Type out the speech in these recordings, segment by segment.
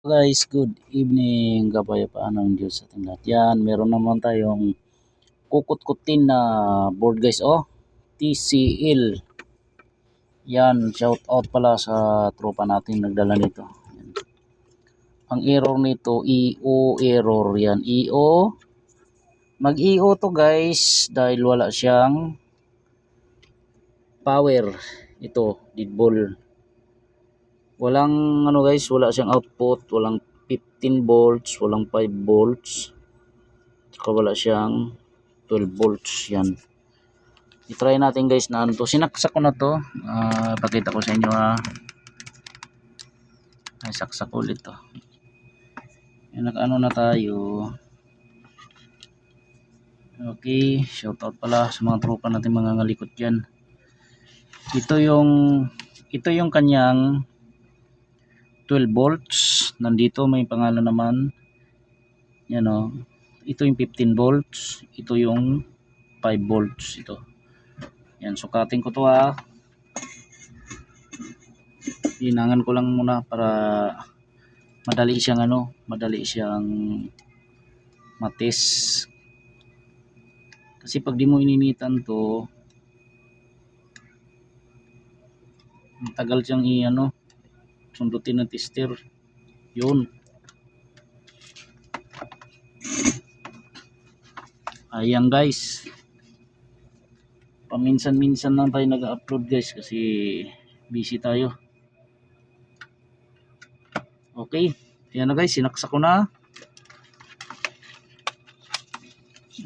Guys, good evening, kapayapaan ng Diyos sa ating lahat. Yan, meron naman tayong kukut-kutin na board guys, oh, TCL. Yan, shout out pala sa tropa natin nagdala nito. Yan. Ang error nito, EO error yan, EO. Mag-EO to guys dahil wala siyang power. Ito, dead ball. Walang ano guys, wala siyang output, walang 15 volts, walang 5 volts. Saka wala siyang 12 volts. Yan, i-try natin guys na ano to. Sinaksak ko na to, pakita ko sa inyo ha. Ay, saksak ulit to. Yan, naka-ano na tayo. Okay, shout out pala sa mga tropa natin mga ngalikot dyan. Ito yung kanyang 12 volts. Nandito may pangalan naman. Yan o, ito yung 15 volts, ito yung 5 volts. Ito, yan, sukatin ko to ha. Hinangan ko lang muna para madali siyang matis. Kasi pag di mo ininitan to, tagal siyang sundutin ng tester. Yun. Ayan guys. Paminsan-minsan lang tayo nag-upload guys kasi busy tayo. Okay. Ayan na guys, sinaksak ko na.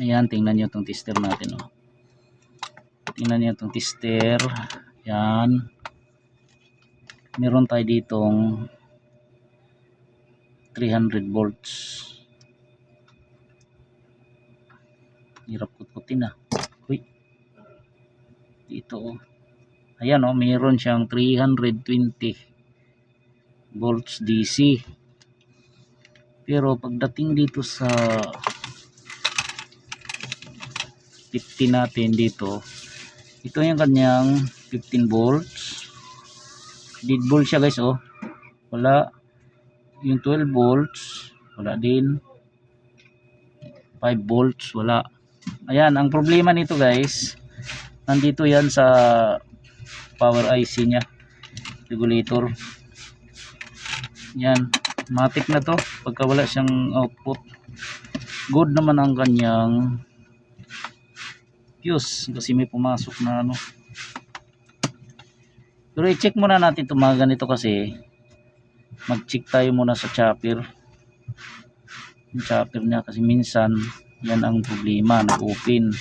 Ayan, tingnan nyo itong tester natin. Oh. Tingnan nyo itong tester. Ayan. Meron tayo ditong 300 volts. Hirap kutkutin ah. Uy. Dito oh. Ayan oh, meron siyang 320 volts DC. Pero pagdating dito sa 50 natin dito, ito yung kanyang 15 volts. Dead ball siya guys oh. Wala. Yung 12 volts, wala din. 5 volts, wala. Ayan, ang problema nito guys, nandito yan sa power IC nya, regulator. Yan, matik na to pagka wala siyang output. Good naman ang kanyang fuse kasi may pumasok na ano. Pero i-check muna natin itong mga ganito kasi mag-check tayo muna sa chopper. Yung chopper niya kasi minsan yan ang problema, nag-open.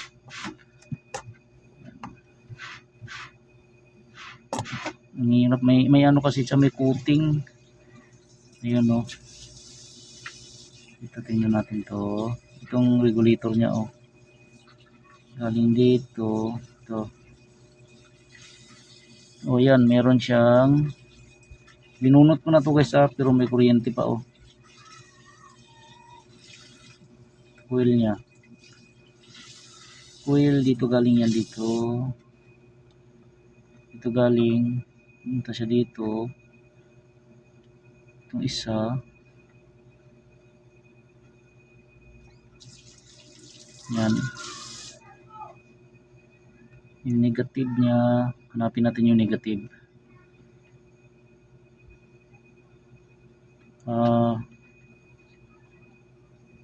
Ang hirap, may ano kasi siya, may coating. Ayun o. Ito, tingnan natin to. Itong regulator niya o. Galing dito. Ito. O yan, meron siyang, binunot ko na to guys pero may kuryente pa o. Coil niya. Coil dito, galing yan dito. Ito galing. Punta siya dito. Itong isa. Yan. Yung negative niya, hanapin natin yung negative.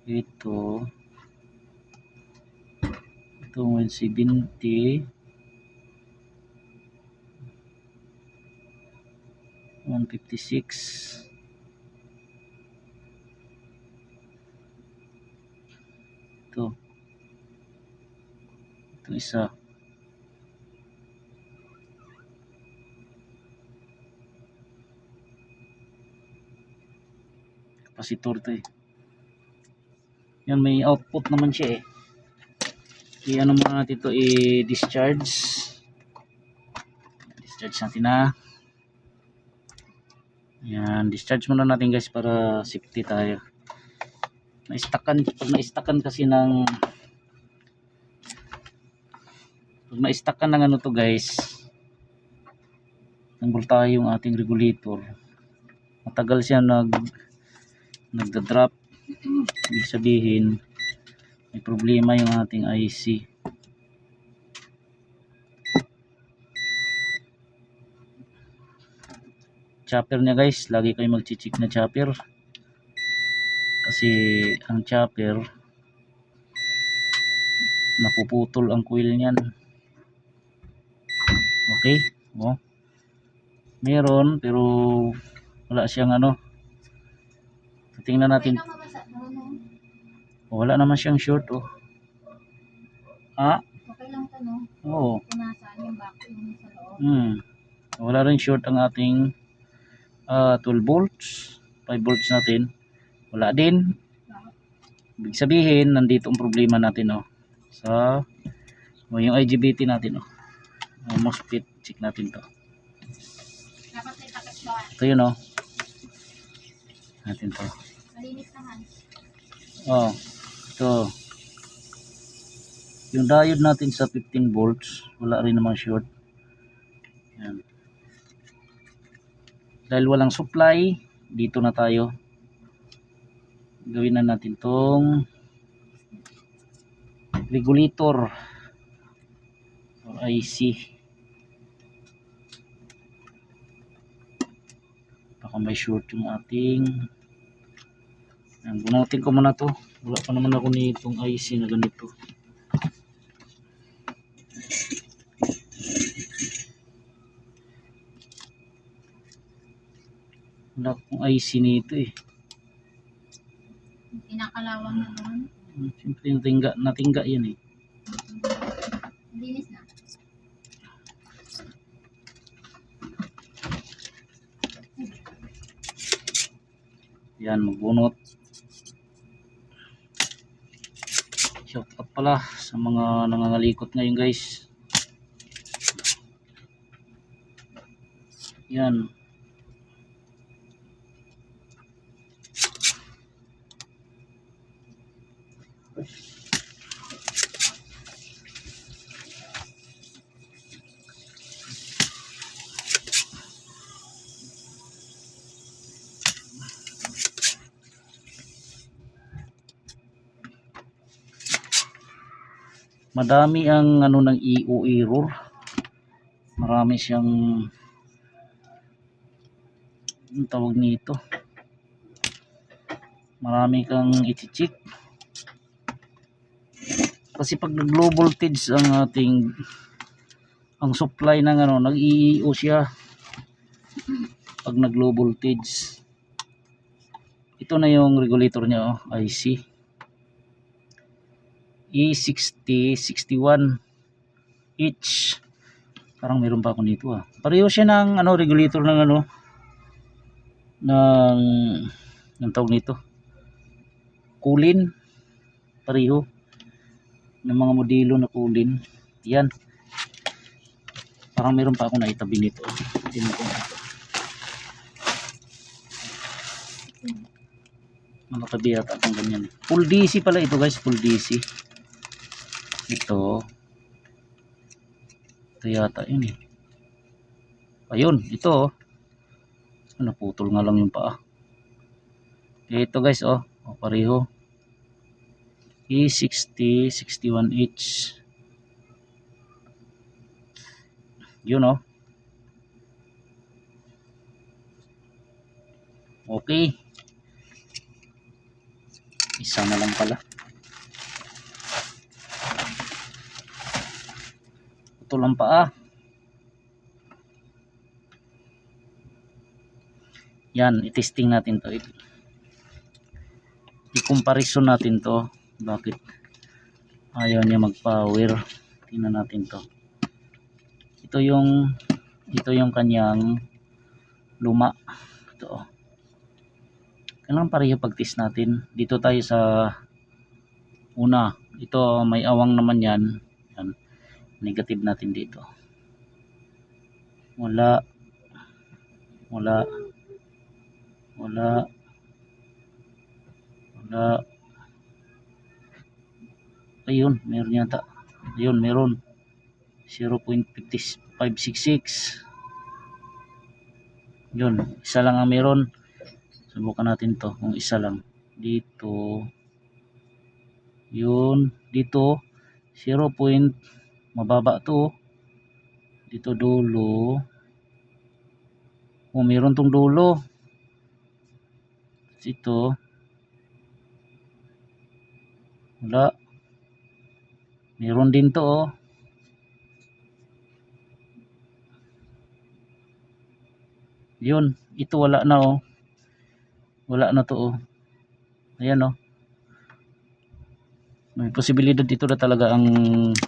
Ito 170, 156. Ito isa. Kapasitor to eh. Yan, may output naman siya eh. I-ano muna natin ito, i-discharge. Discharge natin na. Yan, discharge muna natin guys para safety tayo. Pag na-stackan kasi ng ano to guys, ng voltahe yung ating regulator, matagal siya nagda-drop. Ibig sabihin may problema yung ating IC. Chopper niya guys, lagi kayo mag-check na chopper, kasi ang chopper napuputol ang coil niyan. Okay, meron pero wala siyang ano. Tingnan natin. Wala naman siyang short. Okay lang to, no? Oo. Kung nasaan yung vacuum sa loob. Wala rin short ang ating 12 volts. 5 volts natin wala din. Ibig sabihin nandito ang problema natin sa yung IGBT natin MOSFET. Check natin to. Dapat may takip ba? Ito yun natin to. Malinis naman. Ito yung diode natin sa 15 volts, wala rin namang short. Yan. Dahil walang supply, dito na tayo. Gawin na natin tong regulator or IC. Baka may short yung ating. Bunutin ko muna to. Wala pa naman ako nitong IC na ganito. Wala akong IC nito Pinakalawang na doon. Siyempre natingga yan Linis na. Yan, magbunot. Shout out pala sa mga nangangalikot ngayon guys. Yan. Madami ang ng EO error. Marami siyang ang tawag nito. Marami kang i-check. Kasi pag nag-low voltage ang supply ng nag-EO siya. Pag nag-low voltage. Ito na yung regulator niya IC. E6061 each. Parang meron pa ako nito Pareho siya ng regulator ng ng tawag nito. Kulin. Pareho ng mga modelo na kulin. Yan. Parang meron pa ako na itabi nito. Tingnan ko ito. Nakatabi yata akong ganyan. Full DC pala ito guys. Full DC. Ito yata yun ayun, ito naputol nga lang yung paa. Ito guys pareho E6061H yun okay, isa na lang pala. Ito lang paa. Yan, i-testing natin to. I-comparison natin to. Bakit ayaw niya mag-power? Tingnan natin to. Ito yung kanyang luma. Ito kailangan pareho pag-test natin. Dito tayo sa una. Ito may awang naman yan. Yan. Negative natin dito. Wala ayun, meron yata. Ayun, meron 0.5566. Yun, isa lang ang meron. Subukan natin to kung isa lang. Dito. Yun. Dito. 0 point. Mababa to. Dito dulo. Oh, meron tong dulo. Ito. Wala. Meron din to oh. Yun. Ito wala na oh. Wala na to oh. Ayan oh. May posibilidad dito na talaga ang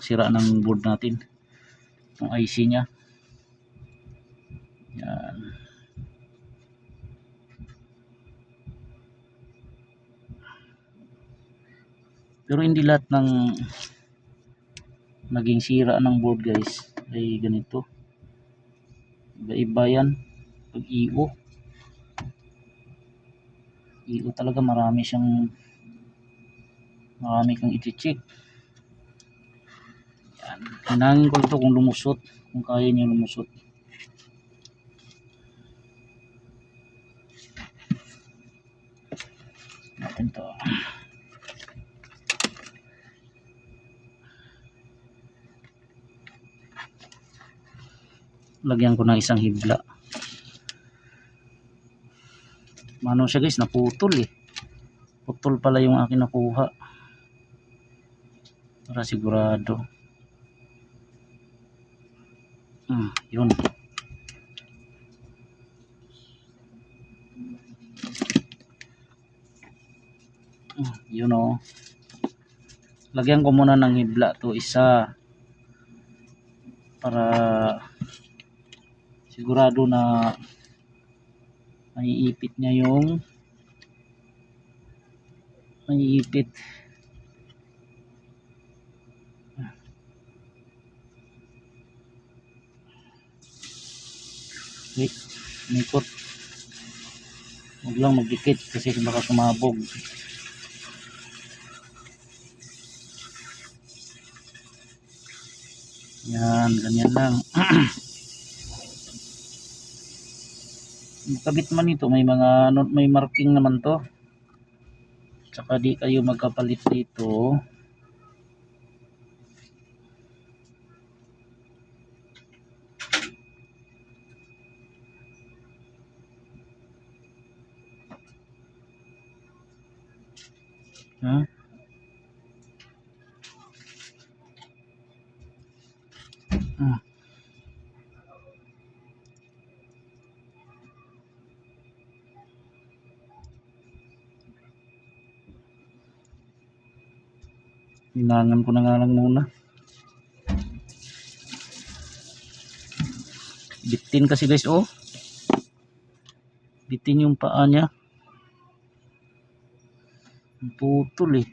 sira ng board natin. Yung IC nya. Yan. Pero hindi lahat ng naging sira ng board guys ay ganito. Iba-iba yan. Pag IO. IO talaga marami kang i-check. Yan. Hinangin ko ito kung lumusot. Kung kaya niya lumusot. Natin to. Lagyan ko ng isang hibla. Mano siya guys, naputol eh. Putol pala yung akin nakuha. Para sigurado. Yun. Yun oh. Lagyan ko muna ng hibla to isa. Para sigurado na maiipit niya yung maiipit. Wait, umikot. Huwag lang magdikit kasi baka sumabog. Yan, ganyan lang. Kabit man ito, may marking naman to. Tsaka di kayo magkapalit dito. Ha? Hinangan ko na nga lang muna. Bitin kasi guys oh. Bitin yung paa niya. Putol eh.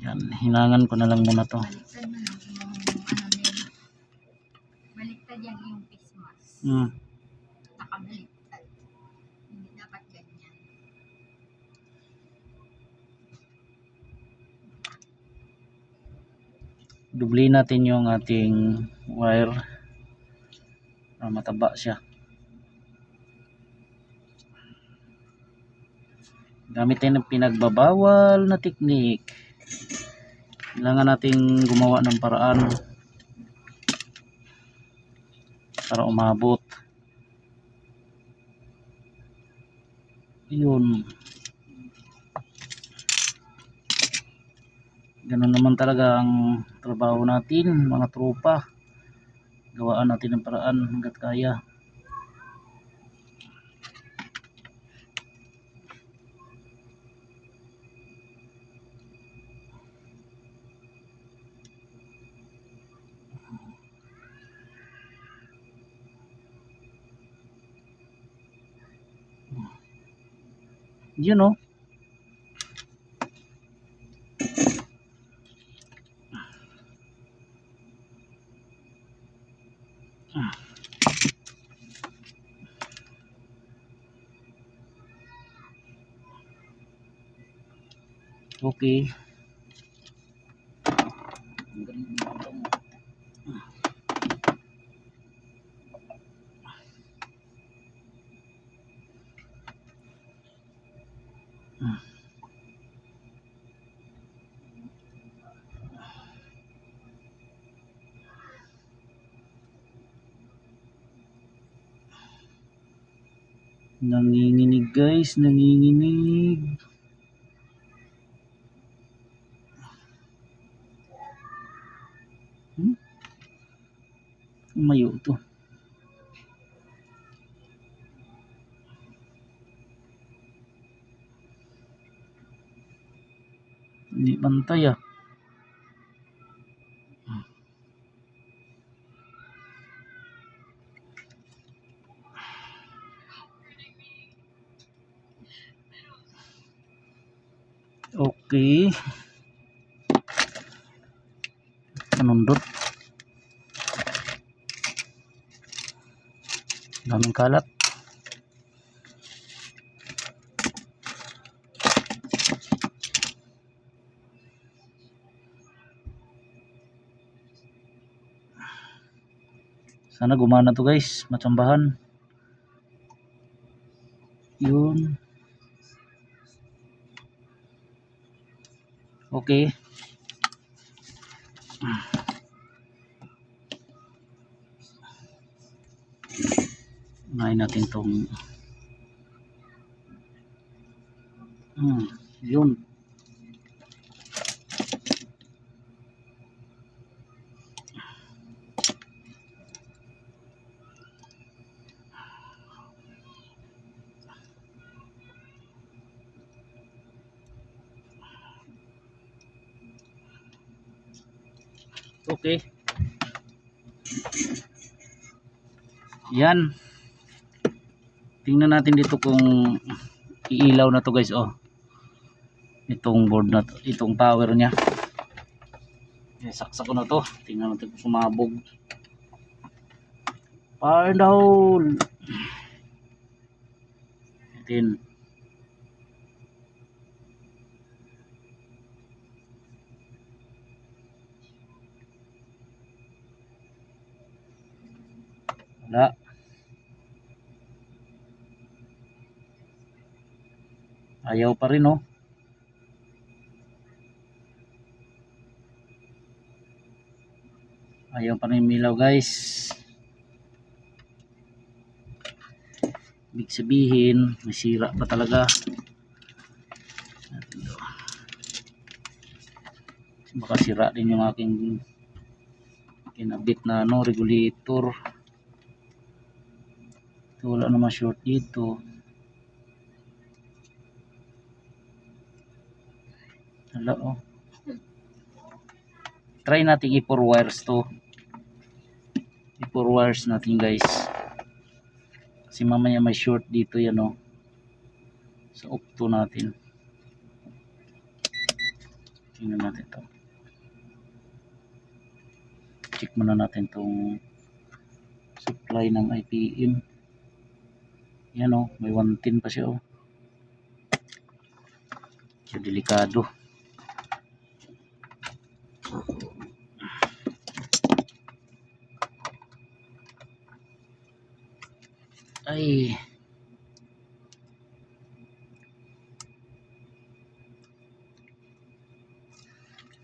Yan, hinangan ko na lang muna to. Baliktad mo lang yung ano nila. Baliktad yan yung face mask. Nakabaliktad. Hindi dapat ganyan. Dubli natin yung ating wire para mataba siya. Gamit tayo ng pinagbabawal na teknik. Kailangan nating gumawa ng paraan para umabot. Yun. Ganun naman talaga ang trabaho natin, mga tropa. Gawaan natin ng paraan hanggat kaya. You know. Okay. Nanginginig guys, nanginginig. Mayo to. Hindi pantay ah. Okay. Panundot. Daming kalat. Sana gumana to guys, matsambahan. Yun. Okay. Unahin natin tong yun. Okay. Yan. Tingnan natin dito kung iilaw na to guys. Oh. Itong board na to, itong power niya. Saksak ko na to. Tingnan natin kung sumabog. Power down. Itin. Wala. Ayaw pa rin oh. Ayaw pa rin milaw guys. Ibig sabihin, may sira pa talaga. Baka sira din yung aking kinabit na ano, regulator. Ito, wala naman short dito. Wala oh. Try natin i-4 wires to. I-4 wires natin guys. Kasi mamaya may short dito yan oh. Sa octo natin. Tingnan natin to. Check muna natin tong supply ng IPM. Yan oh, may 110 pa siya oh. So delikado. Ay.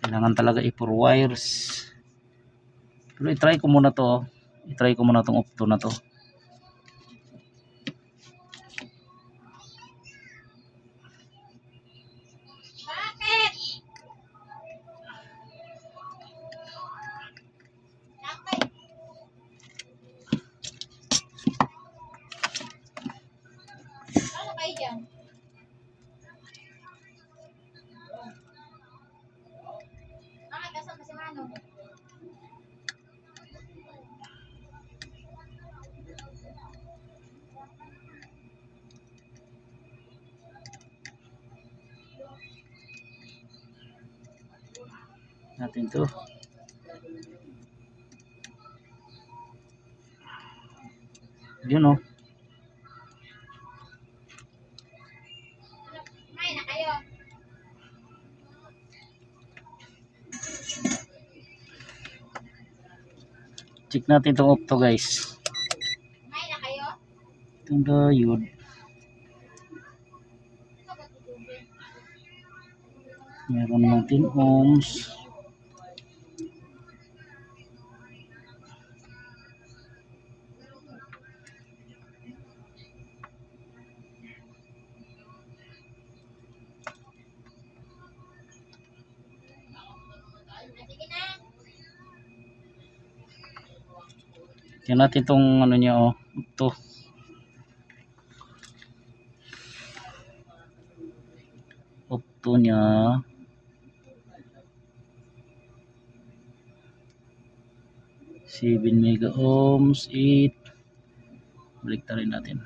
Kailangan talaga i-4 wires. Pero i-try ko muna to. I-try ko muna tong octo na to. Natin to. Yun oh. Check natin itong octo guys. Itong diode. Meron ng 10 ohms. Tingnan natin tong ano niya, oh. Ito. Opto niya. Seven mega ohms, 8. Balik rin natin.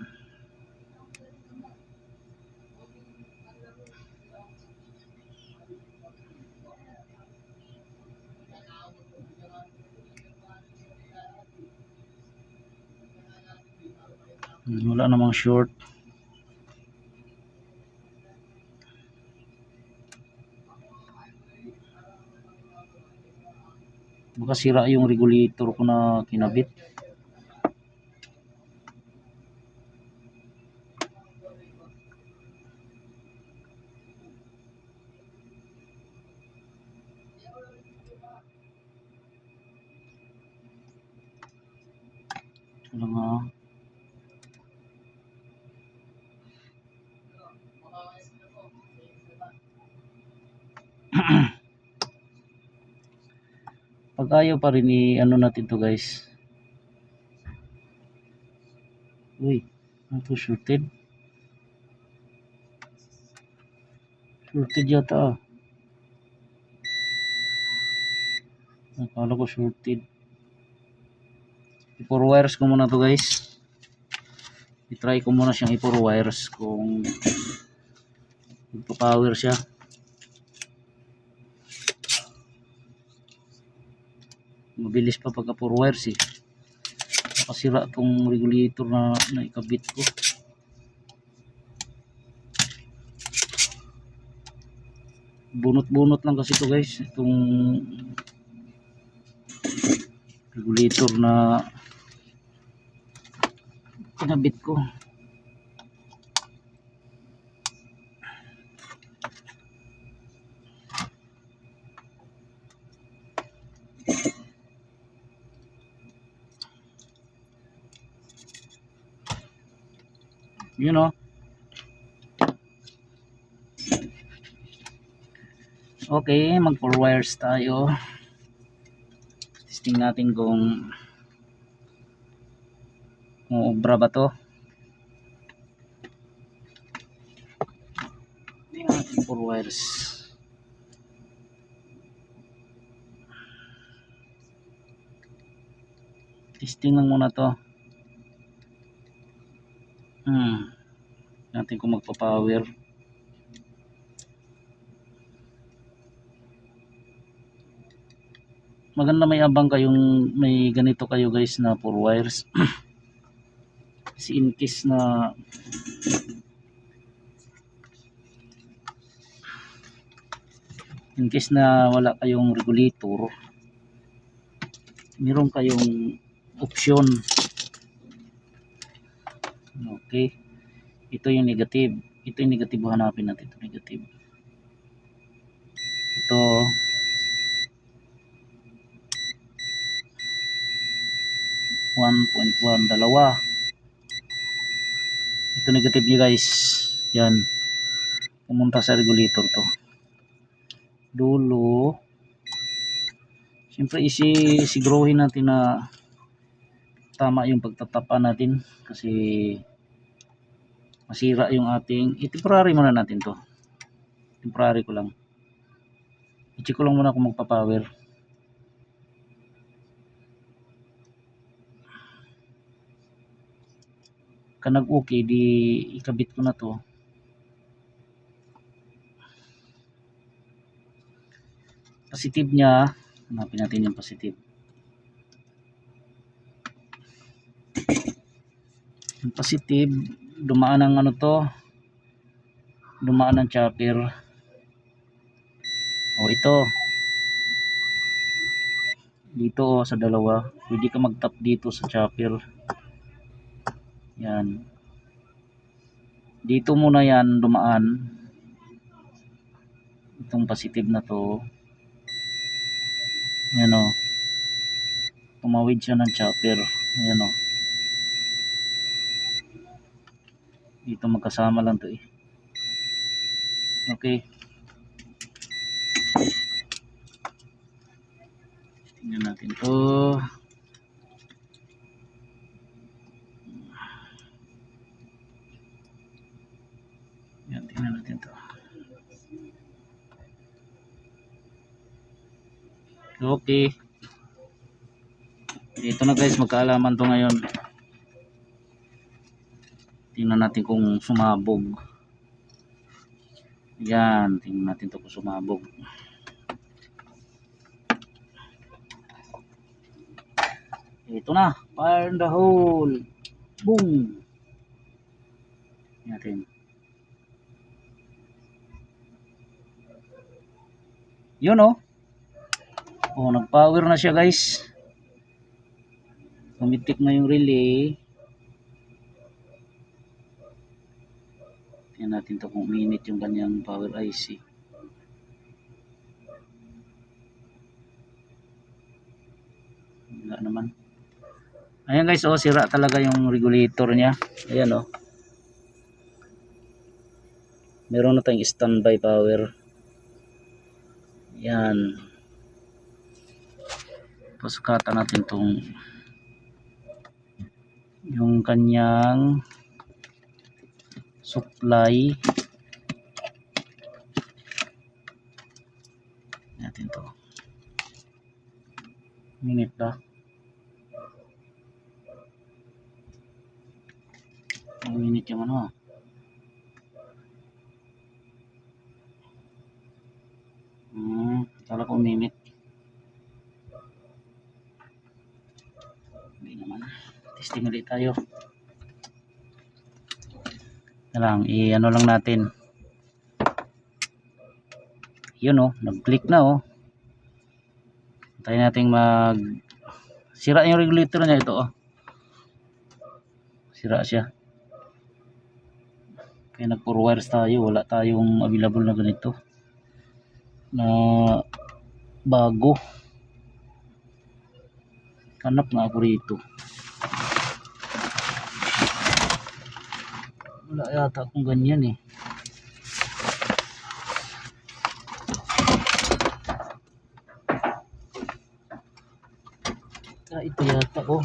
Wala namang short. Baka sira yung regulator ko na kinabit. Wala nga. Pag ayaw pa rin ano natin to guys. Uy, ano to, shorted? Shorted yata ah. Akala ko shorted. I-4 wires ko muna to guys. I-try ko muna siyang i-4 wires kung magpa-power siya. Mabilis pa pagka 4 wires eh. Nakasira tong regulator na ikabit ko. Bunot-bunot lang kasi to guys, itong regulator na kinabit ko. You know. Okay, mag 4 wires tayo. Testing natin kung obra ba to. Hindi natin 4 wires. Testing lang muna to. Natin kung magpa-power. Maganda may abang kayong may ganito kayo guys na 4 wires. Kasi in case na wala kayong regulator, meron kayong option. Okay, ito yung negative. Ito yung negative, hanapin natin ito, negative. Ito 1.1, dalawa. Ito negative niya guys. Yan, pumunta sa regulator to. Dulo. Siyempre siguruhin natin na tama yung pagtatapa natin kasi masira yung ating, temporary muna natin to. Temporary ko lang. I-check ko lang muna kung magpa-power. Kanag okay, di ikabit ko na to. Positive niya, hanapin natin yung positive. Yung positive, dumaan ng ano to, dumaan ng chopper. O ito, dito sa dalawa, pwede ka mag-tap dito sa chopper. Yan, dito muna yan dumaan itong positive na to. Ayan o, tumawid siya ng chopper. Ayan o, dito magkasama lang to eh. Okay, tingnan natin to. Okay. Ito na guys, magkaalaman to ngayon. Tingnan natin kung sumabog. Yan, tingnan natin to kung sumabog. Ito na, fire in the hole. Boom. Natin. Yun oh. Oh, nag-power na siya guys. Tumitik na yung relay. Tingnan natin to kung minute yung kanyang power IC. Wala naman. Ayan guys, oh, sira talaga yung regulator niya. Ayan oh. Meron na tayong standby power. Yan. Pasukatan natin tong yung kanyang supply. Natin to. Minute ba? Ang minute yung ano. Kala ko minute. Hindi naman. Testing ulit tayo. Lang, i-ano lang natin. Yun oh, nag-click na oh. Tayo nating mag sira yung regulator niya ito oh. Sira siya. Kaya nag-4 wires tayo, wala tayong available na ganito. Na bago. Hanap nga ako rito. Wala yata akong ganyan eh. Ito yata oh.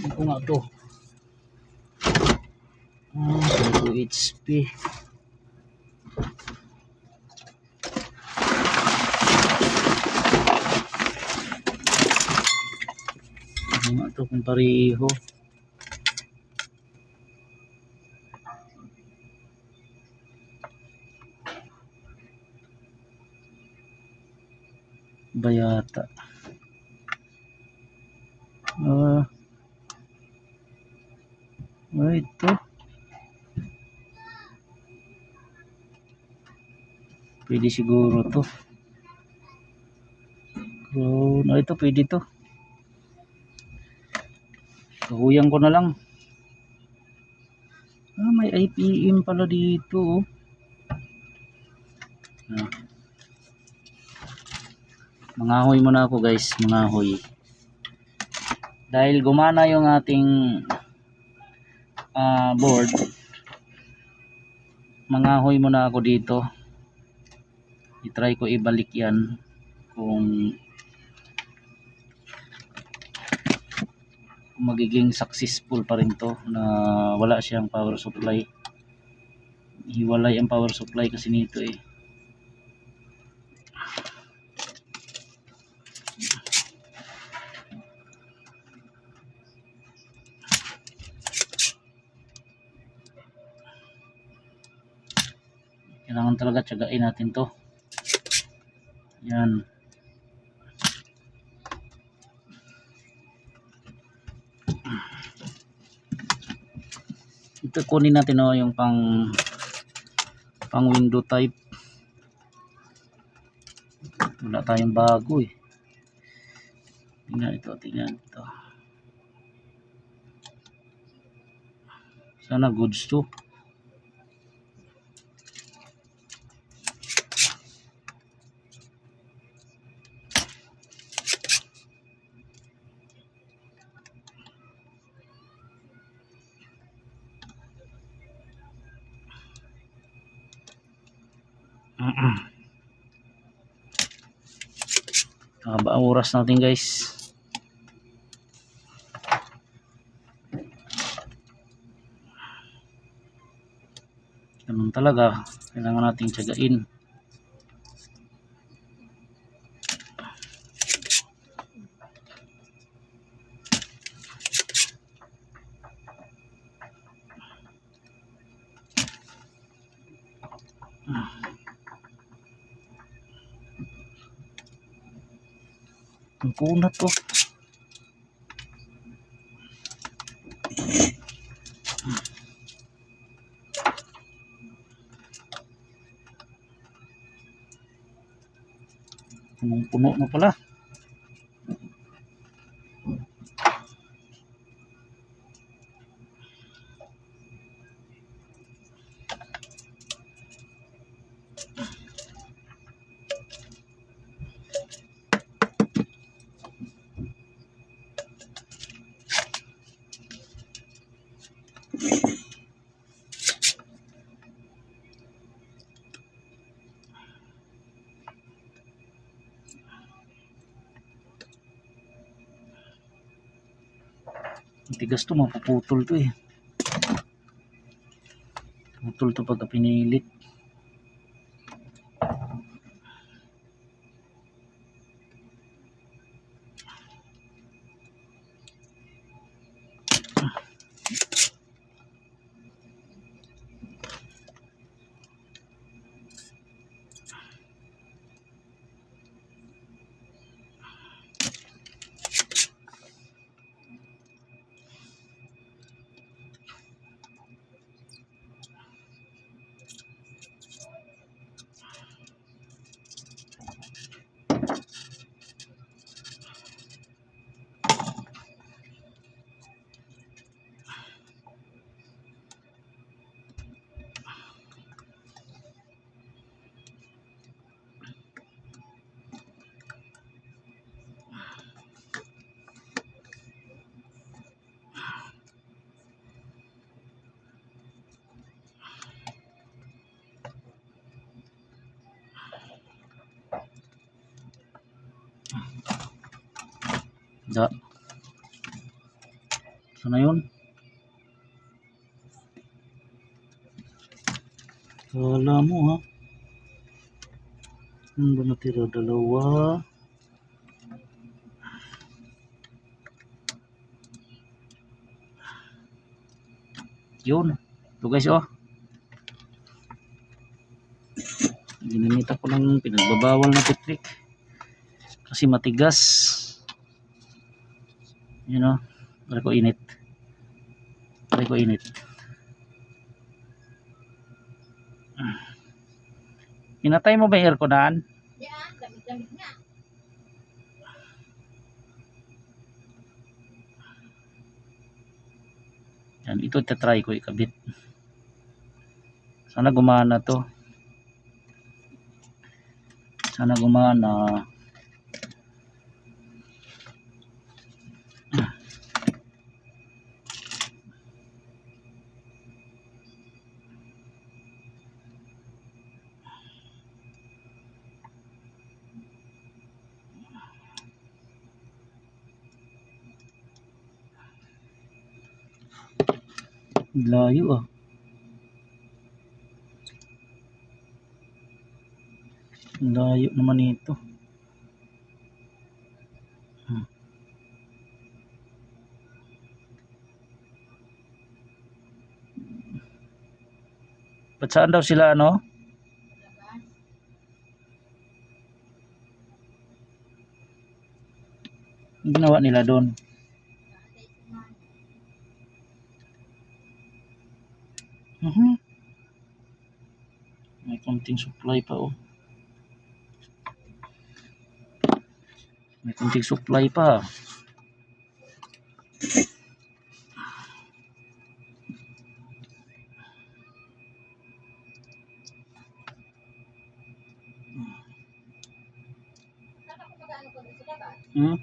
Ito nga to. 2 HP. Ito nga to kung pareho. Bayata. Ito. Pwede siguro to. Ito pwede to. Kahuyang ko na lang. May IPM pala dito. Mangahoy muna ako guys, mangahoy. Dahil gumana yung ating board, mangahoy muna ako dito. I-try ko ibalik yan kung magiging successful pa rin to na wala siyang power supply. Hiwalay ang power supply kasi nito eh. Kailangan talaga tiyagain natin to. Yan. Ito kunin natin oh, yung pang window type. Wala tayong bago eh. Tingnan ito, tingnan ito. Sana goods to. Haba ang oras natin guys. Ganun talaga, kailangan nating tiyagain. Ang kunat to. Punong-puno na pala. Ang tigas to, mapuputol to eh. Putol to pagka pinilit. Da. Sana yun? Kala mo ha. Ano ba natira? Dalawa. Yun. Ito guys oh. Ginamita ko ng pinagbabawal na pitrik. Kasi matigas. Yun oh. Pare ko init. Pare ko init. Pinatay mo ba yung airconan? Yan, lamig-lamig nga. Yan, ito tatry ko ikabit. Sana gumana to. Sana gumana. Layo ah. Layo naman ito. Ba't saan daw sila ano? Labas. Ang ginawa nila doon? Tatay si Mami. May konting supply pa oh. May konting supply pa. Saka kung mag-ano ko doon sa labas. Hmm?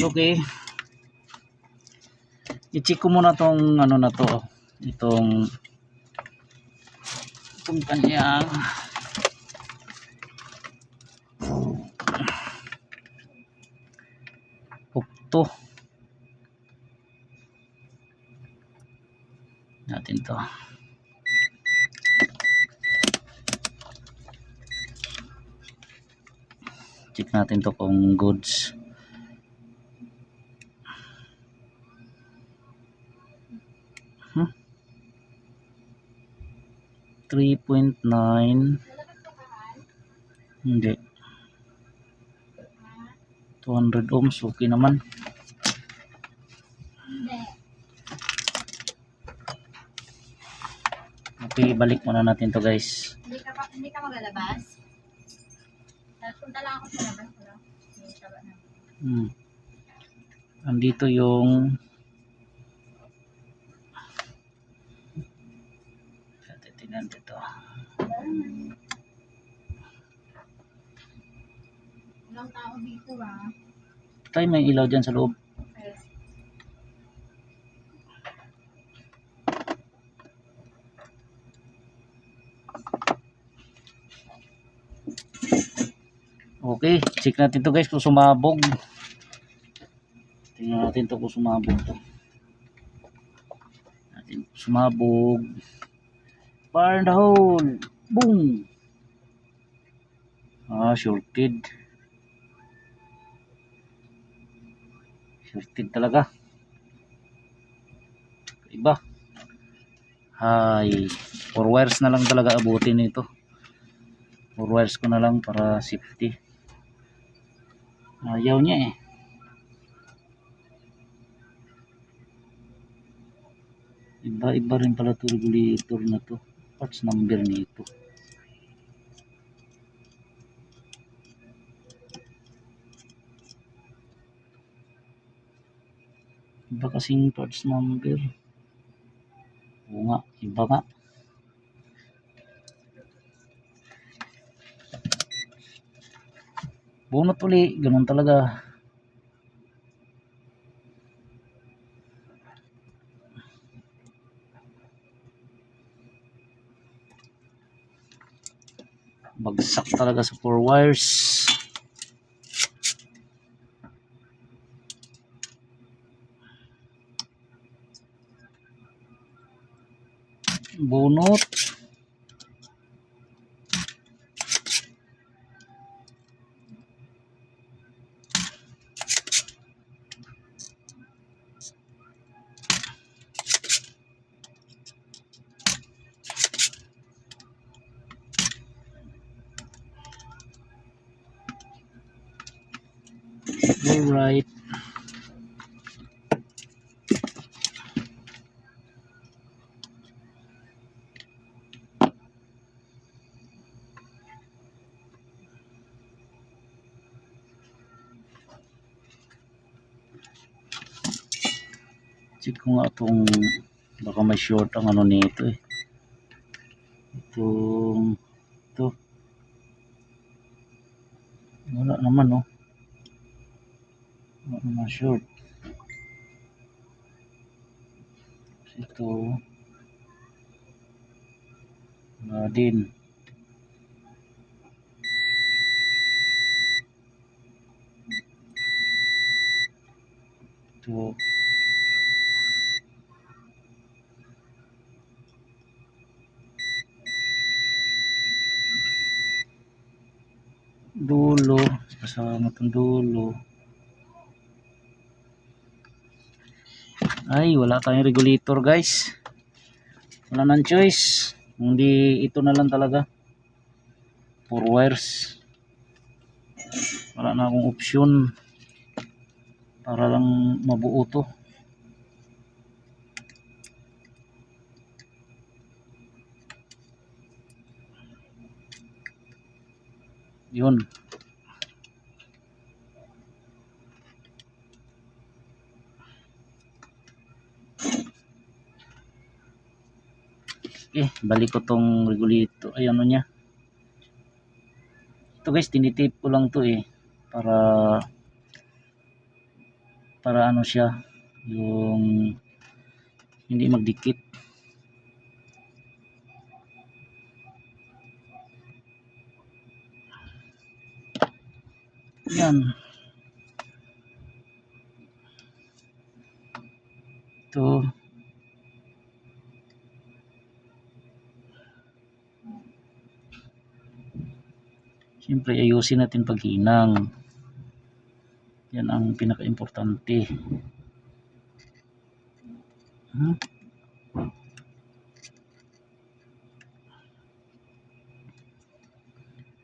Okay. I-check ko muna tong ano na to. Itong kanyang pukto. Natin to. Check natin to kung goods. 3.9. Hindi. 200 ohms. Okay naman. Hindi. Okay, balik muna natin to guys. Hindi ka maglalabas? Punta lang ako sa labas. Wala. May taba na. Andito yung tingnan dito. Walang tao dito ah. Tayo may ilaw dyan sa loob. Okay. Okay, check natin to guys kung sumabog. Tingnan natin to kung sumabog to. Sumabog. Fire in the hole. Boom. Shorted. Shorted talaga. Iba. Hay. 4 wires na lang talaga abutin nito. 4 wires ko na lang para safety. Ayaw niya eh. Iba rin pala ito regulator na to. Parts number nito. Iba kasing parts number. Oo nga, iba nga. Bunot uli, ganun talaga. Bagsak talaga sa 4 wires. Bunot. Alright. Check ko nga itong baka may short ang ano nito eh. Ito. Wala naman oh. Wala naman short. Ito. Wala din. Ito. Dulo. Kasama itong dulo. Ay, wala tayong regulator guys. Wala nang choice. Hindi ito na lang talaga. 4 wires. Wala na akong option. Para lang mabuo to. Yun. Balik ko tong regulator. Ay, ano niya. Ito guys, tinitape ko lang to eh. Para ano siya. Yung hindi magdikit. Yan. Ito. Siyempre ayusin natin paghinang. Yan ang pinaka-importante.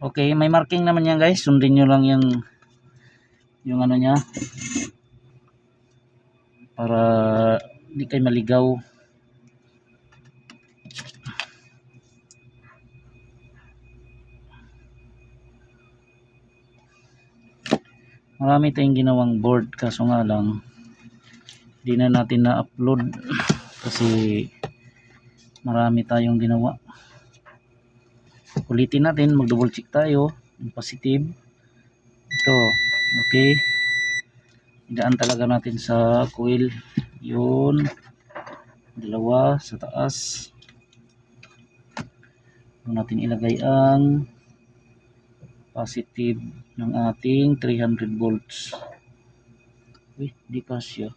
Okay, may marking naman yan guys. Sundin nyo lang yung ano niya para hindi kayo maligaw. Marami tayong ginawang board kaso nga lang hindi na natin na-upload kasi marami tayong ginawa. Ulitin natin, mag double check tayo yung positive. Ito, okay, idaan talaga natin sa coil yun, dalawa sa taas. Doon natin ilagay ang positive ng ating 300 volts. Uy, di kasya.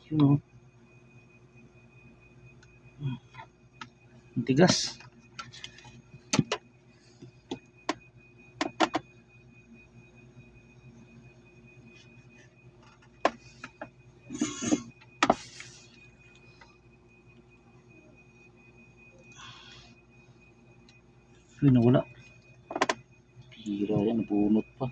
Yun o. Ang tigas. Yun, nawala. Hira yan, nabunot pa.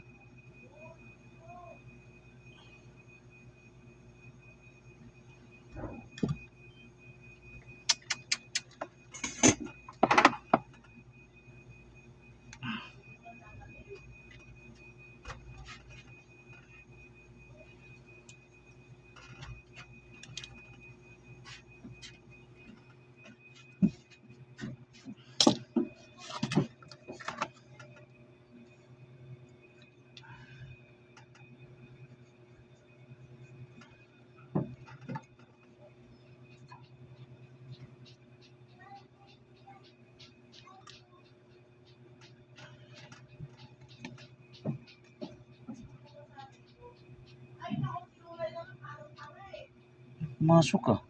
Masuk ka.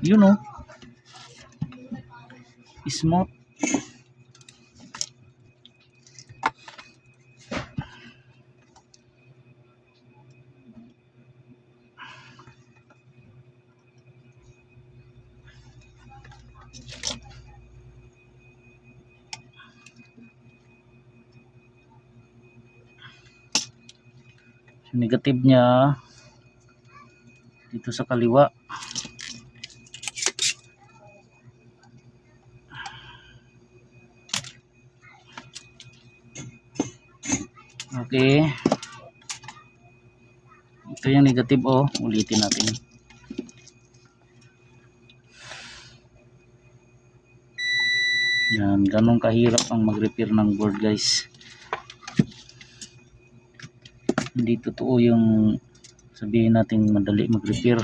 You know, smooth. Negative niya dito sa kaliwa. Okay. Ito yung negative oh. Ulitin natin. Yan, ganun kahirap ang mag-repair ng board guys. Hindi totoo yung sabihin natin madali mag-repair.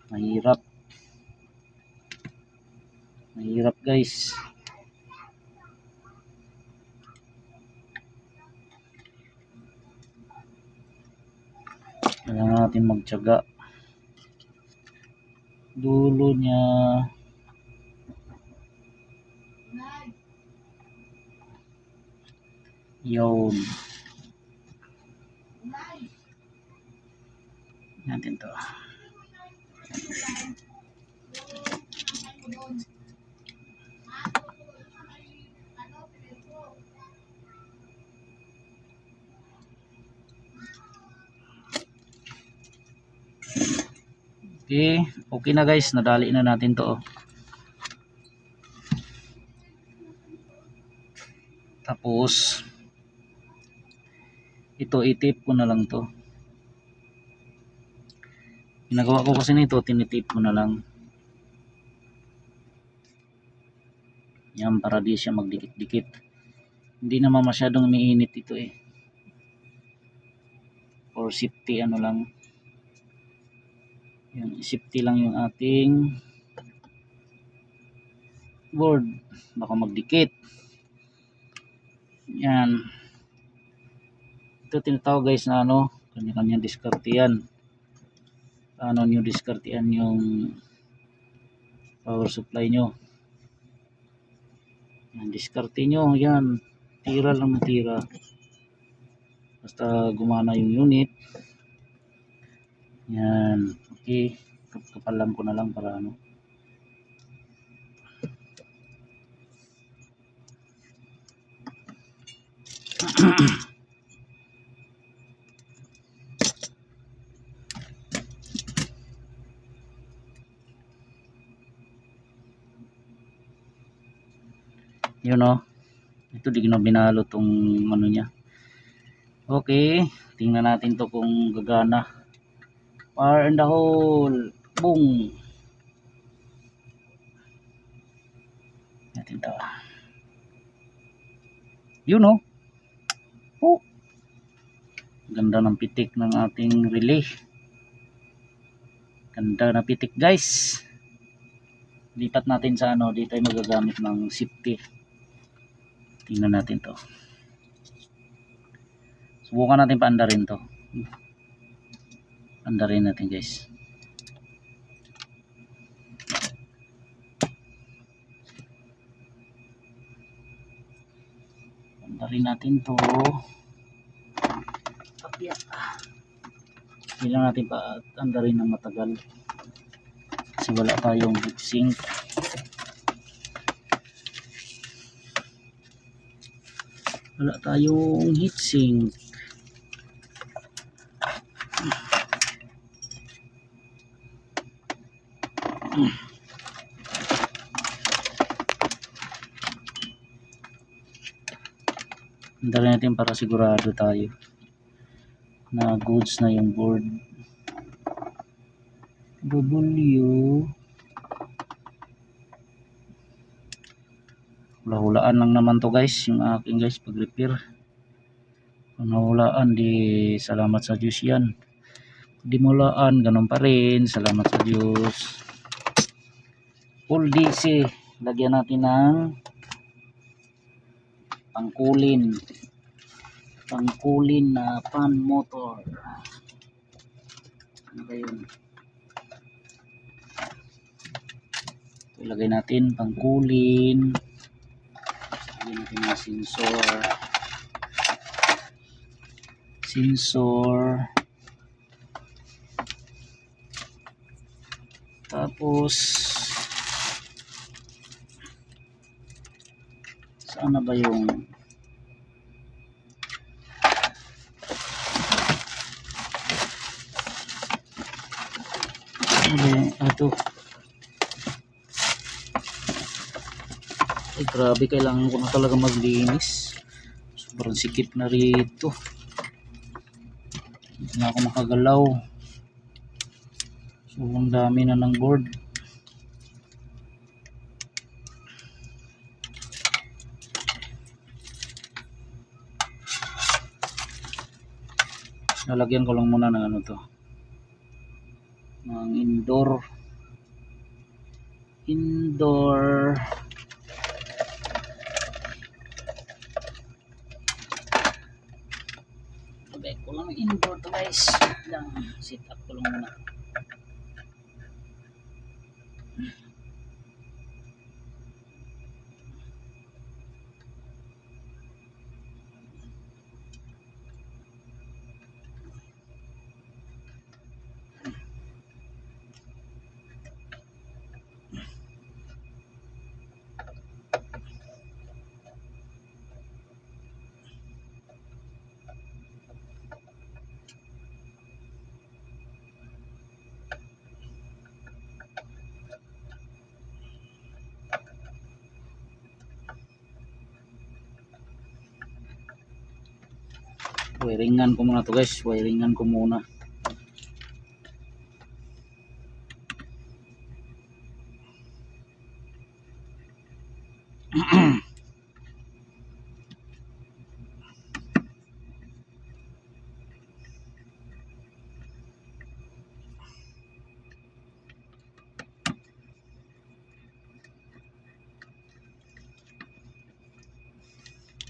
Mahirap. Mahirap guys. Kailangan natin magtiyaga. Dulo niya. Yun. Natin to. Okay, okay na guys, nadali na natin to. Tapos ito itip ko na lang to. Ginagawa ko kasi nito, tinitip ko na lang. Yan para di siya magdikit-dikit. Hindi naman masyadong umiinit ito eh. For safety ano lang. Yung safety lang yung ating board, baka magdikit. Yan, ito tinatawag guys na ano, kanya-kanyang diskarte yan. Paano nyo diskartean yung power supply nyo. Yan, diskarte nyo yan, tira lang na tira, basta gumana yung unit. Yan, okay, kapalan ko na lang para ano. Yun o, ito di na binalo tong ano niya. Okay, tingnan natin to kung gagana. Fire in the hole, boom. Natin to. Yun o, oh, ganda ng pitik ng ating relay. Ganda na pitik guys. Lipat natin sa ano, dito ay magagamit ng safety. Tingnan natin to. Subukan natin paandarin to. Andarin natin guys. Andarin natin to. Kapya. Hindi lang natin pa andarin ng matagal. Kasi wala tayong heatsink. Wala tayong heatsink. Andarin natin para sigurado tayo na goods na yung board. W. Hula-hulaan lang naman to guys, yung aking guys pag repair. Kung nahulaan, di salamat sa Diyos yan. Di mulaan, ganun pa rin, salamat sa Diyos. Full DC, lagyan natin ng pangkulin na fan motor. Ano ba yun? Ito, ilagay natin pangkulin. Lagyan natin ng sensor. Tapos saan na ba yung ito? Ay grabe, kailangan ko na talaga maglinis. Sobrang sikip na rito. Hindi na ako makagalaw. Sobrang dami na ng board. Lalagyan ko lang muna ng ano to, ng indoor. Lagay ko lang indoor to guys. Set up ko lang muna. Wiringan ko muna to guys, wiringan ko muna.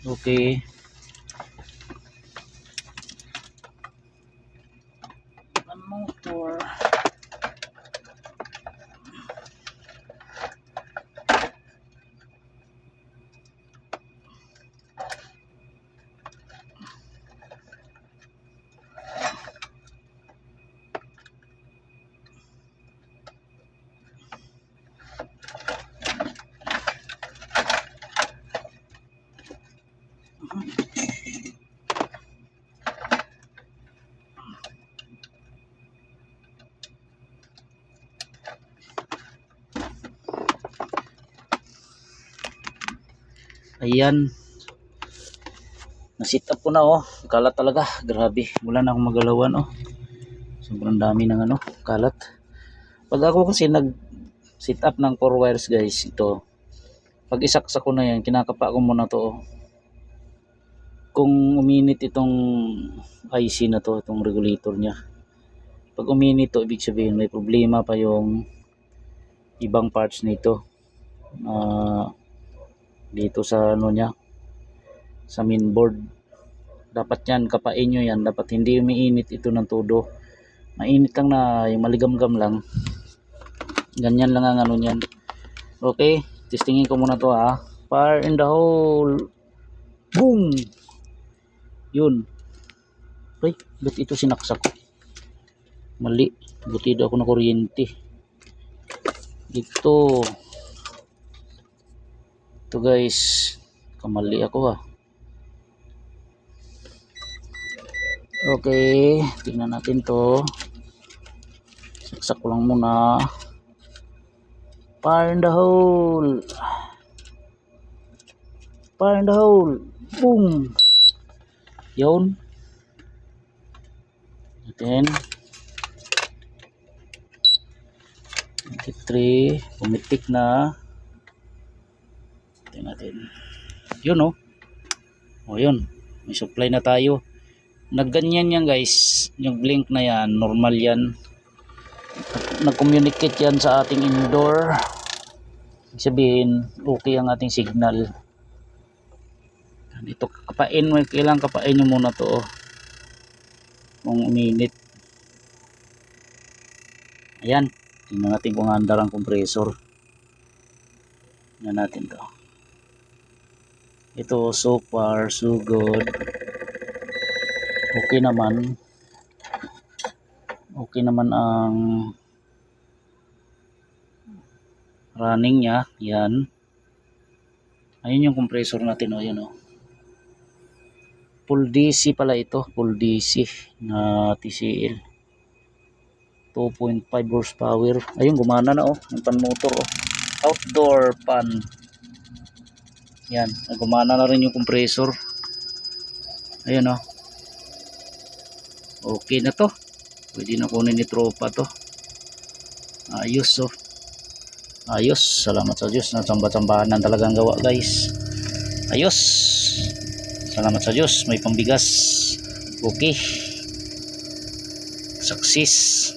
Okay. Ang motor. Ayan. Na-sit up ko na oh. Kalat talaga. Grabe. Wala na akong magalawan oh. Sobrang dami ng ano, kalat. Pag ako kasi nag-sit up ng 4 wires guys, ito. Pag isaksak ko na yan, kinakapa ko muna to oh. Kung uminit itong IC na to, itong regulator niya. Pag uminit to, ibig sabihin may problema pa yung ibang parts nito. Dito sa ano niya, sa mainboard. Dapat yan, kapain nyo yan. Dapat hindi umiinit ito ng todo. Mainit lang na, yung maligam-gam lang. Ganyan lang ang ano niyan. Okay, testingin ko muna to ha. Fire in the hole. Boom! Yun. Ay, ba't ito sinaksak ko? Mali. Buti daw ako na kuryente. Ito guys, kamali ako ha. Okay, tingnan natin to. Saksak ko lang muna. Fire in the hole. Fire in the hole. Boom. Yun. Then 3, pumitik na. Tingnan natin. Yun oh. O yun, may supply na tayo. Nagganyan yan guys, yung blink na yan, normal yan. Nag-communicate yan sa ating indoor. Ibig sabihin, okay ang ating signal. Dito kapain mo, kailangan kapain nyo muna to oh. Kung uminit. Ayan, tingnan natin kung andar ang compressor. Tingnan natin to. Ito so far so good. Okay naman. Okay naman ang running niya. Yan. Ayun yung compressor natin oh, yan oh. Full DC pala ito, full DC na TCL. 2.5 horsepower. Ayun, gumana na oh, yung pan motor oh. Outdoor pan. Yan, gumana na rin yung compressor. Ayun oh. Okay na to. Pwede na kunin ni tropa to. Ayos oh. Ayos, salamat sa Diyos. Natsamba-tsambahan ng talagang gawa guys. Ayos. Salamat sa Diyos, may pambigas. Okay. Success.